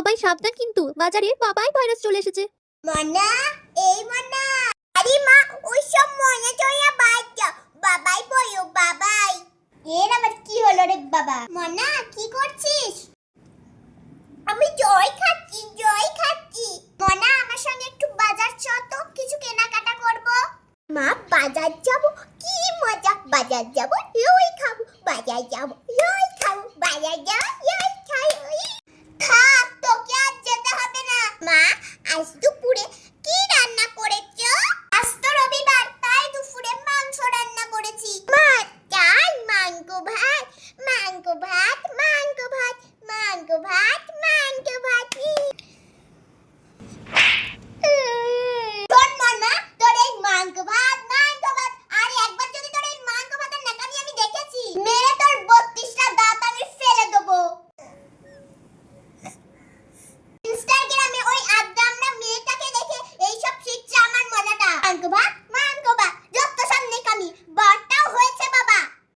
সবাই সাবধান, কিন্তু বাজারে বাবাই ভাইরাস চলে এসেছে। মনা, এই মনা। আরে মা, ওই সব মনে চয়া বাদ দাও। বাবাই বলো, বাবাই। এর আবার কি হলো রে বাবা? মনা, কি করছিস? আমি জয় খাচ্ছি, জয় খাচ্ছি। মনা, আমার সঙ্গে একটু বাজার চ তো, কিছু কেনাকাটা করব। মা, বাজার যাব? কি মজা! বাজার যাব, লই খাবো। বাজার যাব, লই খাবো। বাজার যাব, লই খাবো। থাক, তোকে আর যেতে হবে না। মা, আজ তো